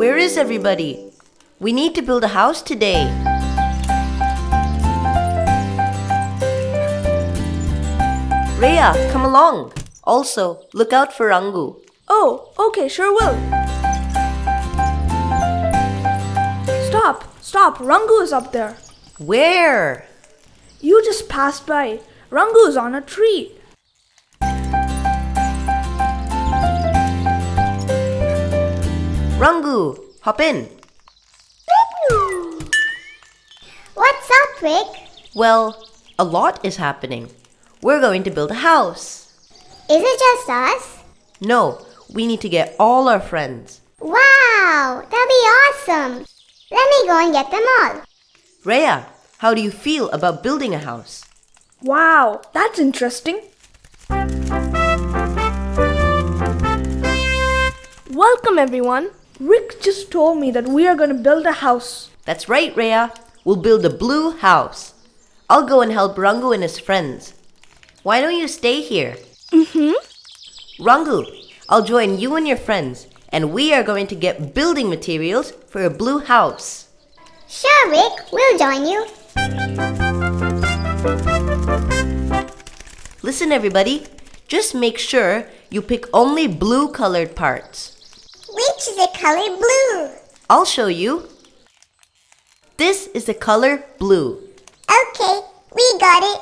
Where is everybody? We need to build a house today. Reya, come along. Also, look out for Rungoo. Oh, okay, sure will. Stop, Rungoo is up there. Where? You just passed by. Rungoo is on a tree. Rungoo, hop in. What's up, Rick? Well, a lot is happening. We're going to build a house. Is it just us? No, we need to get all our friends. Wow, that'll be awesome. Let me go and get them all. Reya, how do you feel about building a house? Wow, that's interesting. Welcome everyone. Rick just told me that we are going to build a house. That's right, Reya. We'll build a blue house. I'll go and help Rungoo and his friends. Why don't you stay here? Rungoo, I'll join you and your friends, and we are going to get building materials for a blue house. Sure, Rick, we'll join you. Listen, everybody. Just make sure you pick only blue-colored parts. Which is the color blue? I'll show you. This is the color blue. Okay, we got it.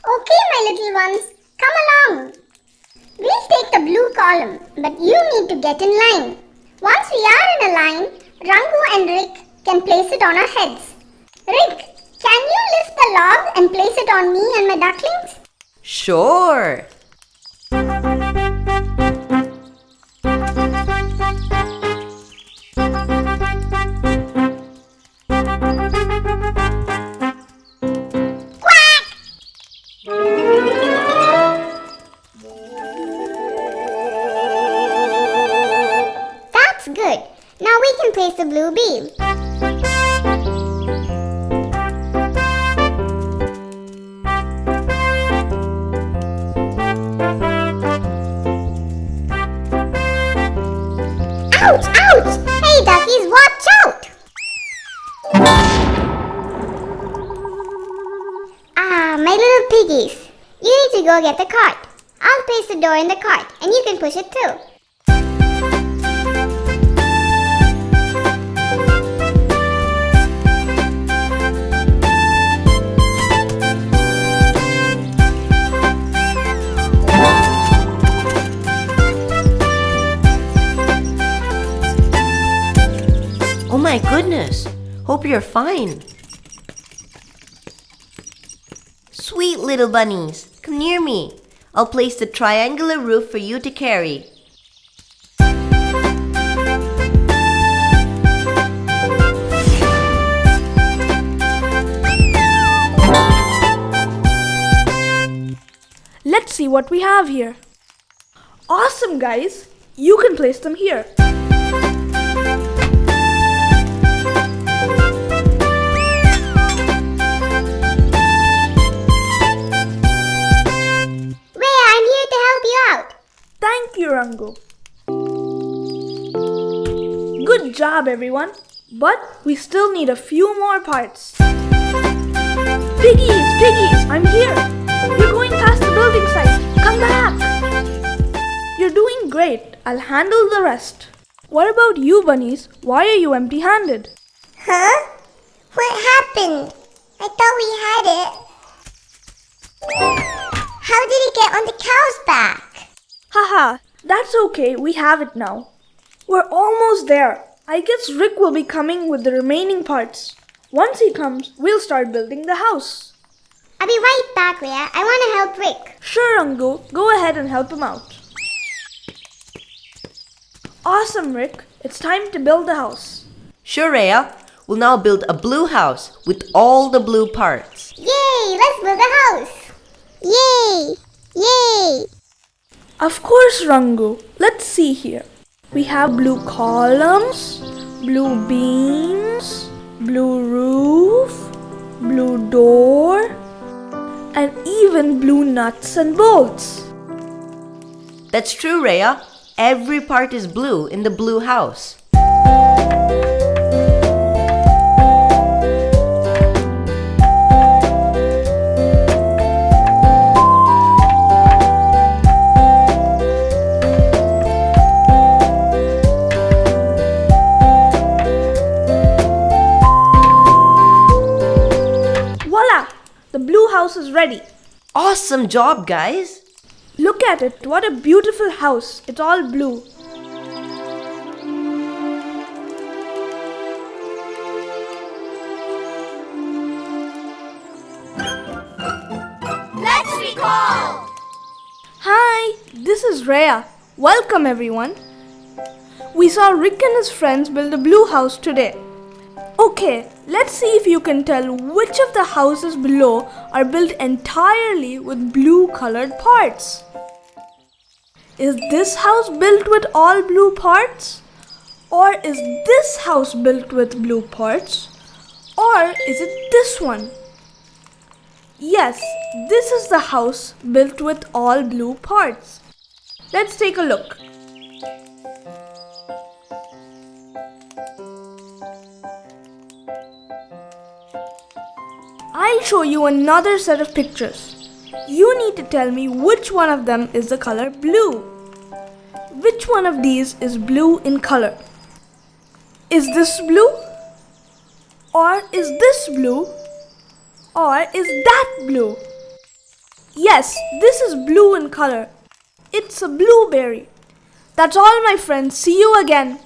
Okay, my little ones, come along. We'll take the blue column, but you need to get in line. Once we are in a line, Rungoo and Rick can place it on our heads. Rick, can you lift the log and place it on me and my ducklings? Sure. That's good. Now we can place the blue beam. Ouch! Ouch! Hey, duckies, watch out! My little piggies. You need to go get the cart. I'll place the door in the cart, and you can push it too. Oh my goodness. Hope you're fine. Sweet little bunnies, come near me. I'll place the triangular roof for you to carry. Let's see what we have here. Awesome, guys. You can place them here. Thank you, Rungoo. Good job, everyone. But we still need a few more parts. Piggies, I'm here. You're going past the building site. Come back. You're doing great. I'll handle the rest. What about you, bunnies? Why are you empty-handed? Huh? What happened? I thought we had it. How did it get on the cow's back? Haha, that's okay. We have it now. We're almost there. I guess Rick will be coming with the remaining parts. Once he comes, we'll start building the house. I'll be right back, Reya. I want to help Rick. Sure, Rungoo. Go ahead and help him out. Awesome, Rick. It's time to build the house. Sure, Reya. We'll now build a blue house with all the blue parts. Yay! Let's build a house. Yay! Yay! Of course, Rungoo. Let's see here. We have blue columns, blue beams, blue roof, blue even blue nuts and bolts. That's true, Reya. Every part is blue in the blue house. Voila! The blue house is ready. Awesome job, guys! Look at it. What a beautiful house. It's all blue. Let's recall! Hi, this is Reya. Welcome everyone. We saw Rick and his friends build a blue house today. Okay, let's see if you can tell which of the houses below are built entirely with blue colored parts. Is this house built with all blue parts? Or is this house built with blue parts? Or is it this one? Yes, this is the house built with all blue parts. Let's take a look. I'll show you another set of pictures. You need to tell me which one of them is the color blue. Which one of these is blue in color? Is this blue? Or is this blue? Or is that blue? Yes, this is blue in color. It's a blueberry. That's all, my friends. See you again.